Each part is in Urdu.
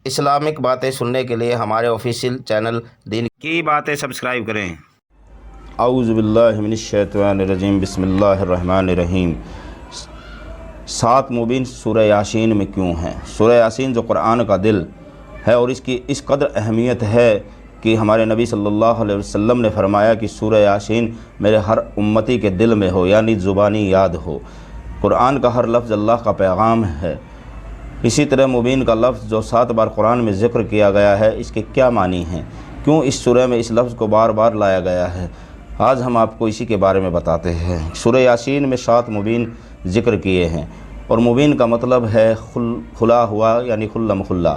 اسلامک باتیں سننے کے لیے ہمارے آفیشیل چینل دین کی باتیں سبسکرائب کریں۔ اعوذ باللہ من الشیطان الرجیم، بسم اللہ الرحمن الرحیم۔ 7 مبین سورہ یاسین میں کیوں ہیں؟ سورہ یاسین جو قرآن کا دل ہے اور اس کی اس قدر اہمیت ہے کہ ہمارے نبی صلی اللہ علیہ وسلم نے فرمایا کہ سورہ یاسین میرے ہر امتی کے دل میں ہو، یعنی زبانی یاد ہو۔ قرآن کا ہر لفظ اللہ کا پیغام ہے۔ اسی طرح مبین کا لفظ جو 7 بار قرآن میں ذکر کیا گیا ہے، اس کے کیا معنی ہیں؟ کیوں اس سورہ میں اس لفظ کو بار بار لایا گیا ہے؟ آج ہم آپ کو اسی کے بارے میں بتاتے ہیں۔ سورہ یاسین میں 7 مبین ذکر کیے ہیں، اور مبین کا مطلب ہے کھلا ہوا، یعنی کھلم کھلا۔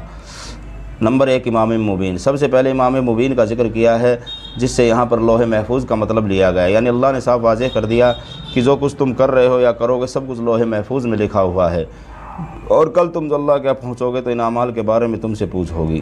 نمبر 1 امام مبین۔ سب سے پہلے امام مبین کا ذکر کیا ہے، جس سے یہاں پر لوح محفوظ کا مطلب لیا گیا ہے، یعنی اللہ نے صاف واضح کر دیا کہ جو کچھ تم کر رہے ہو یا کرو گے سب کچھ لوح محفوظ میں لکھا ہوا ہے، اور کل تم جو اللہ کے پہنچو گے تو ان اعمال کے بارے میں تم سے پوچھ ہوگی۔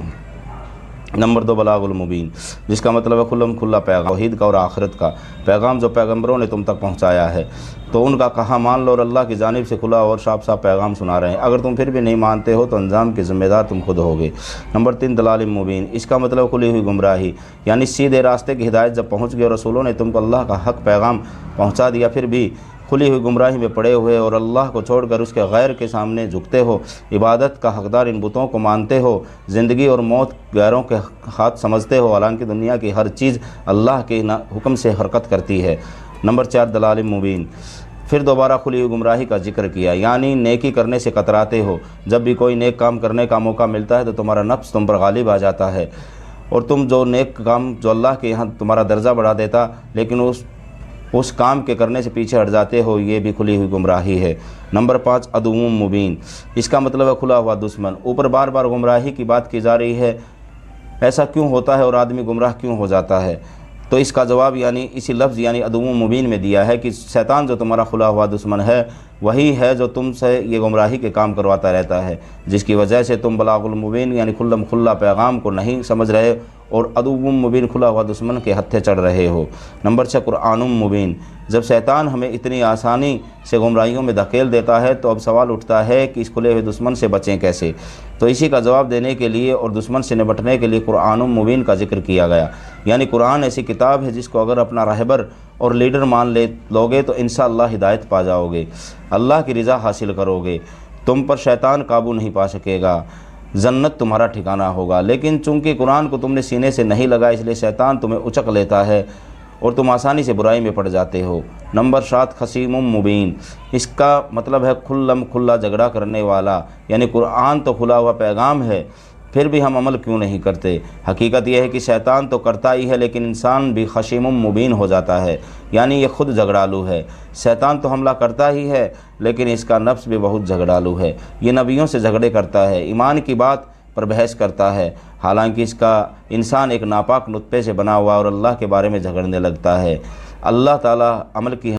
نمبر 2 بلاغ المبین، جس کا مطلب ہے کھلم کھلا پیغام، توحید کا اور آخرت کا پیغام جو پیغمبروں نے تم تک پہنچایا ہے، تو ان کا کہا مان لو اور اللہ کی جانب سے کھلا اور صاف صاف پیغام سنا رہے ہیں۔ اگر تم پھر بھی نہیں مانتے ہو تو انجام کے ذمہ دار تم خود ہوگے۔ نمبر 3 دلال مبین، اس کا مطلب کھلی ہوئی گمراہی، یعنی سیدھے راستے کی ہدایت جب پہنچ گئی اور رسولوں نے تم کو اللہ کا حق پیغام پہنچا دیا، پھر بھی کھلی ہوئی گمراہی میں پڑے ہوئے اور اللہ کو چھوڑ کر اس کے غیر کے سامنے جھکتے ہو، عبادت کا حقدار ان بتوں کو مانتے ہو، زندگی اور موت غیروں کے ہاتھ سمجھتے ہو، حالانکہ دنیا کی ہر چیز اللہ کے حکم سے حرکت کرتی ہے۔ نمبر 4 دلال مبین، پھر دوبارہ کھلی ہوئی گمراہی کا ذکر کیا، یعنی نیکی کرنے سے کتراتے ہو۔ جب بھی کوئی نیک کام کرنے کا موقع ملتا ہے تو تمہارا نفس تم پر غالب آ جاتا ہے، اور تم جو نیک کام جو اللہ کے یہاں تمہارا درجہ بڑھا دیتا، لیکن اس کام کے کرنے سے پیچھے ہٹ جاتے ہو، یہ بھی کھلی ہوئی گمراہی ہے۔ نمبر 5 عدو مبین، اس کا مطلب ہے کھلا ہوا دشمن۔ اوپر بار بار گمراہی کی بات کی جا رہی ہے، ایسا کیوں ہوتا ہے اور آدمی گمراہ کیوں ہو جاتا ہے؟ تو اس کا جواب یعنی اسی لفظ یعنی عدو مبین میں دیا ہے کہ شیطان جو تمہارا کھلا ہوا دشمن ہے، وہی ہے جو تم سے یہ گمراہی کے کام کرواتا رہتا ہے، جس کی وجہ سے تم بلاغ المبین یعنی کھلم کھلا پیغام کو نہیں سمجھ رہے اور عدو مبین کھلا ہوا دشمن کے ہتھے چڑھ رہے ہو۔ نمبر 6 قرآن مبین، جب شیطان ہمیں اتنی آسانی سے گمراہیوں میں دھکیل دیتا ہے تو اب سوال اٹھتا ہے کہ اس کھلے ہوئے دشمن سے بچیں کیسے؟ تو اسی کا جواب دینے کے لیے اور دشمن سے نمٹنے کے لیے قرآن مبین کا ذکر کیا گیا، یعنی قرآن ایسی کتاب ہے جس کو اگر اپنا رہبر اور لیڈر مان لوگے تو انشاءاللہ ہدایت پا جاؤ گے، اللہ کی رضا حاصل کرو گے، تم پر شیطان قابو نہیں پا سکے گا، جنت تمہارا ٹھکانہ ہوگا۔ لیکن چونکہ قرآن کو تم نے سینے سے نہیں لگا، اس لیے شیطان تمہیں اچک لیتا ہے اور تم آسانی سے برائی میں پڑ جاتے ہو۔ نمبر 7 خصیم مبین، اس کا مطلب ہے کھلم کھلا جھگڑا کرنے والا، یعنی قرآن تو کھلا ہوا پیغام ہے، پھر بھی ہم عمل کیوں نہیں کرتے؟ حقیقت یہ ہے کہ شیطان تو کرتا ہی ہے، لیکن انسان بھی خصیم مبین ہو جاتا ہے، یعنی یہ خود جھگڑالو ہے۔ شیطان تو حملہ کرتا ہی ہے، لیکن اس کا نفس بھی بہت جھگڑالو ہے، یہ نبیوں سے جھگڑے کرتا ہے، ایمان کی بات پر بحث کرتا ہے، حالانکہ اس کا انسان ایک ناپاک نطفے سے بنا ہوا اور اللہ کے بارے میں جھگڑنے لگتا ہے۔ اللہ تعالیٰ عمل کی